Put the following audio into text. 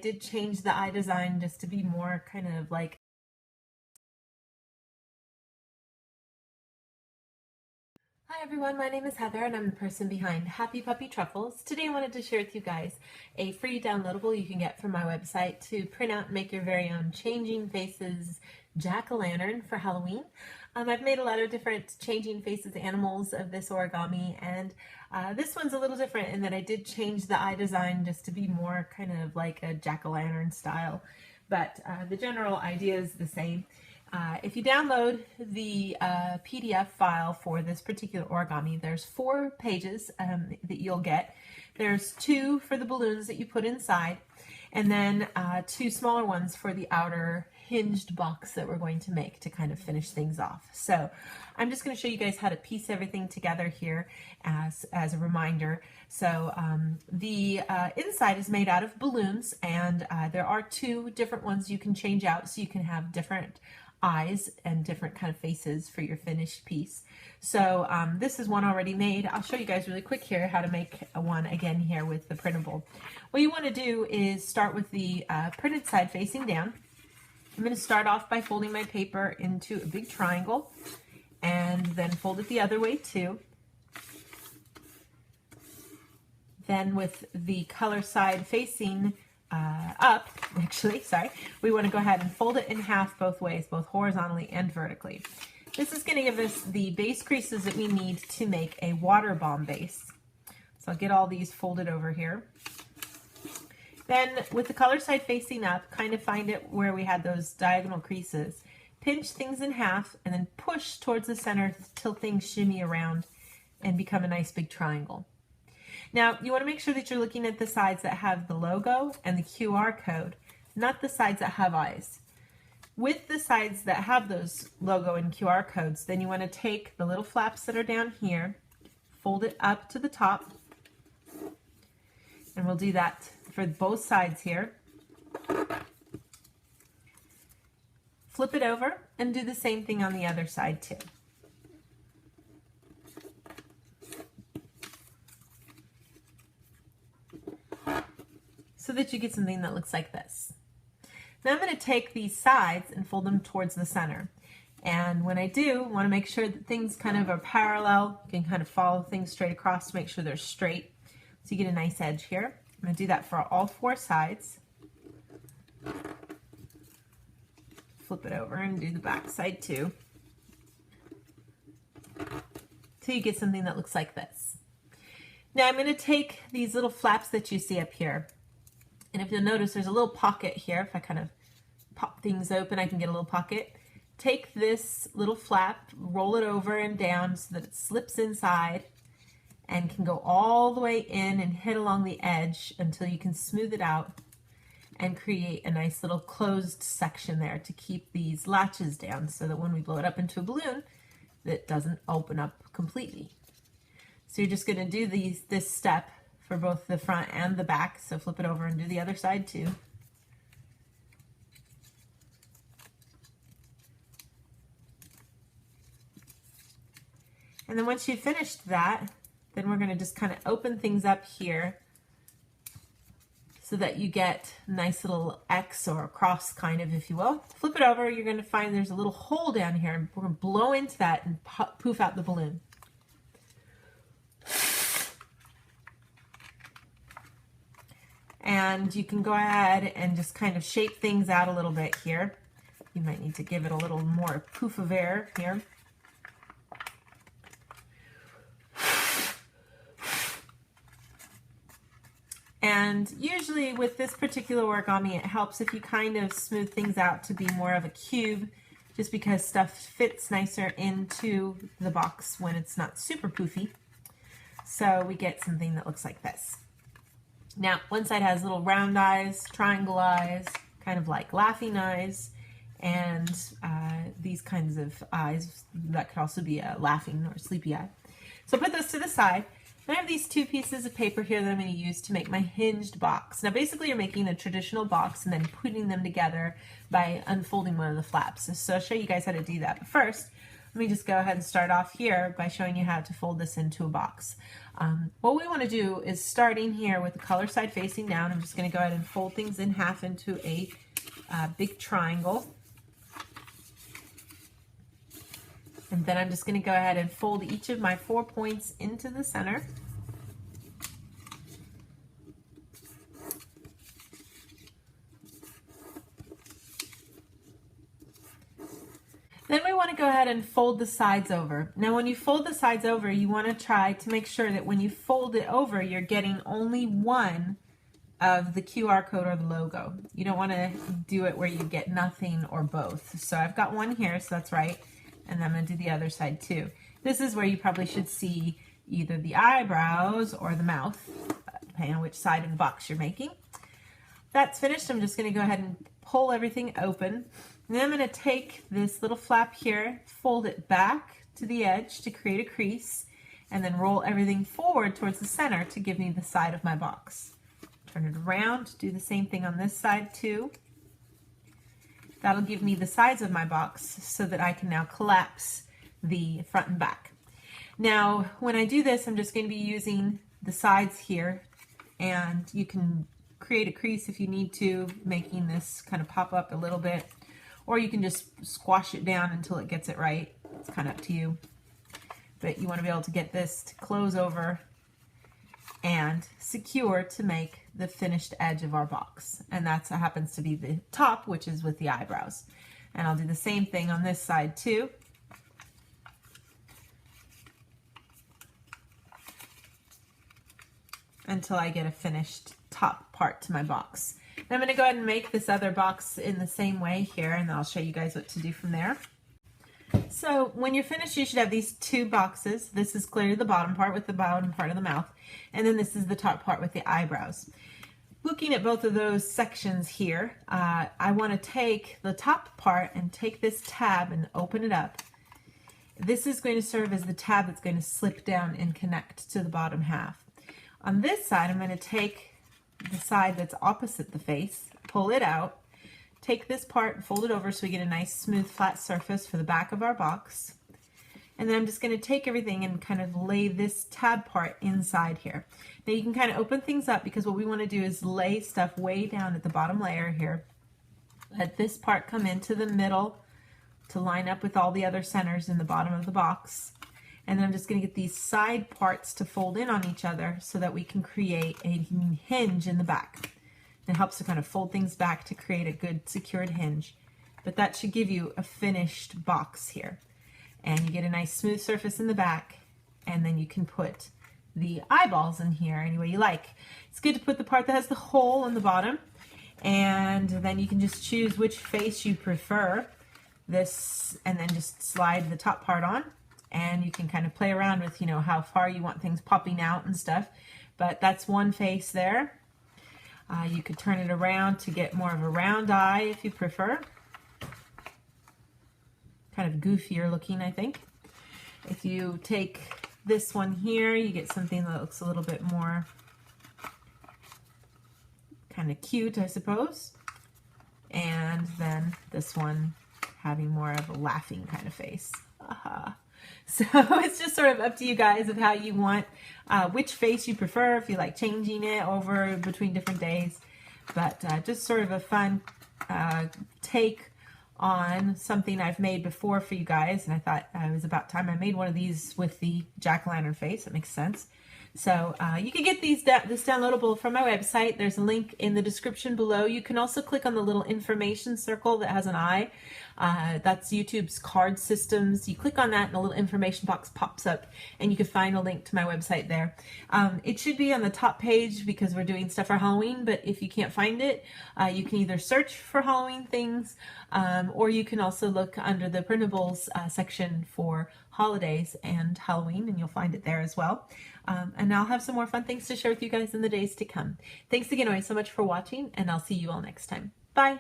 did change the eye design just to be more kind of like Hi everyone, my name is Heather and I'm the person behind Happy Puppy Truffles. Today I wanted to share with you guys a free downloadable you can get from my website to print out and make your very own changing faces jack-o'-lantern for Halloween. I've made a lot of different changing faces animals of this origami, and this one's a little different in that I did change the eye design just to be more kind of like a jack-o'-lantern style, but the general idea is the same. If you download the PDF file for this particular origami, there's 4 pages that you'll get. There's 2 for the balloons that you put inside, and then 2 smaller ones for the outer hinged box that we're going to make to kind of finish things off. So I'm just going to show you guys how to piece everything together here as a reminder. So the inside is made out of balloons, and there are 2 different ones you can change out so you can have different eyes and different kind of faces for your finished piece. So this is one already made. I'll show you guys really quick here how to make one again here with the printable. What you want to do is start with the printed side facing down. I'm going to start off by folding my paper into a big triangle and then fold it the other way too. Then with the color side facing up, we want to go ahead and fold it in half both ways, both horizontally and vertically. This is going to give us the base creases that we need to make a water bomb base. So I'll get all these folded over here. Then with the color side facing up, kind of find it where we had those diagonal creases. Pinch things in half and then push towards the center till things shimmy around and become a nice big triangle. Now, you want to make sure that you're looking at the sides that have the logo and the QR code, not the sides that have eyes. With the sides that have those logo and QR codes, then you want to take the little flaps that are down here, fold it up to the top, and we'll do that for both sides here. Flip it over and do the same thing on the other side too. So that you get something that looks like this. Now I'm going to take these sides and fold them towards the center. And when I do, I want to make sure that things kind of are parallel. You can kind of follow things straight across to make sure they're straight. So you get a nice edge here. I'm going to do that for all 4 sides. Flip it over and do the back side too. So you get something that looks like this. Now I'm going to take these little flaps that you see up here. And if you'll notice, there's a little pocket here. If I kind of pop things open, I can get a little pocket. Take this little flap, roll it over and down so that it slips inside and can go all the way in and hit along the edge until you can smooth it out and create a nice little closed section there to keep these latches down so that when we blow it up into a balloon, it doesn't open up completely. So you're just going to do this step for both the front and the back. So flip it over and do the other side too. And then once you've finished that, then we're going to just kind of open things up here so that you get a nice little X or a cross kind of, if you will. Flip it over, you're going to find there's a little hole down here, and we're going to blow into that and poof out the balloon. And you can go ahead and just kind of shape things out a little bit here. You might need to give it a little more poof of air here. And usually with this particular origami, it helps if you kind of smooth things out to be more of a cube, just because stuff fits nicer into the box when it's not super poofy. So we get something that looks like this. Now, one side has little round eyes, triangle eyes, kind of like laughing eyes, and these kinds of eyes that could also be a laughing or sleepy eye. So put those to the side. Then I have these 2 pieces of paper here that I'm going to use to make my hinged box. Now basically you're making a traditional box and then putting them together by unfolding one of the flaps. So I'll show you guys how to do that. But first, I'm let me just go ahead and start off here by showing you how to fold this into a box. What we want to do is starting here with the color side facing down. I'm just going to go ahead and fold things in half into a big triangle. And then I'm just going to go ahead and fold each of my 4 points into the center. Then we want to go ahead and fold the sides over. Now when you fold the sides over, you want to try to make sure that when you fold it over, you're getting only one of the QR code or the logo. You don't want to do it where you get nothing or both. So I've got one here, so that's right. And then I'm going to do the other side too. This is where you probably should see either the eyebrows or the mouth, depending on which side of the box you're making. That's finished. I'm just going to go ahead and pull everything open. And then I'm going to take this little flap here, fold it back to the edge to create a crease, and then roll everything forward towards the center to give me the side of my box. Turn it around, do the same thing on this side too. That'll give me the sides of my box so that I can now collapse the front and back. Now, when I do this, I'm just going to be using the sides here, and you can create a crease if you need to, making this kind of pop up a little bit. Or you can just squash it down until it gets it right. It's kind of up to you. But you want to be able to get this to close over and secure to make the finished edge of our box. And that happens to be the top, which is with the eyebrows. And I'll do the same thing on this side too. Until I get a finished top part to my box. And I'm going to go ahead and make this other box in the same way here, and I'll show you guys what to do from there. So when you're finished, you should have these two boxes. This is clearly the bottom part with the bottom part of the mouth, and then this is the top part with the eyebrows. Looking at both of those sections here, I want to take the top part and take this tab and open it up. This is going to serve as the tab that's going to slip down and connect to the bottom half. On this side, I'm going to take the side that's opposite the face, pull it out, take this part and fold it over so we get a nice smooth flat surface for the back of our box. And then I'm just going to take everything and kind of lay this tab part inside here. Now you can kind of open things up, because what we want to do is lay stuff way down at the bottom layer here. Let this part come into the middle to line up with all the other centers in the bottom of the box. And then I'm just going to get these side parts to fold in on each other so that we can create a hinge in the back. It helps to kind of fold things back to create a good secured hinge. But that should give you a finished box here. And you get a nice smooth surface in the back, and then you can put the eyeballs in here any way you like. It's good to put the part that has the hole on the bottom, and then you can just choose which face you prefer. This, and then just slide the top part on. And you can kind of play around with, you know, how far you want things popping out and stuff. But that's one face there. You could turn it around to get more of a round eye if you prefer. Kind of goofier looking, I think. If you take this one here, you get something that looks a little bit more kind of cute, I suppose. And then this one having more of a laughing kind of face. So it's just sort of up to you guys of how you want, which face you prefer, if you like changing it over between different days. But just sort of a fun take on something I've made before for you guys. And I thought it was about time I made one of these with the jack-o'-lantern face. That makes sense. So you can get this downloadable from my website. There's a link in the description below. You can also click on the little information circle that has an eye. That's YouTube's card systems. You click on that and a little information box pops up, and you can find a link to my website there. It should be on the top page because we're doing stuff for Halloween, but if you can't find it, you can either search for Halloween things, or you can also look under the printables section for holidays and Halloween, and you'll find it there as well. And I'll have some more fun things to share with you guys in the days to come. Thanks again always so much for watching, and I'll see you all next time. Bye!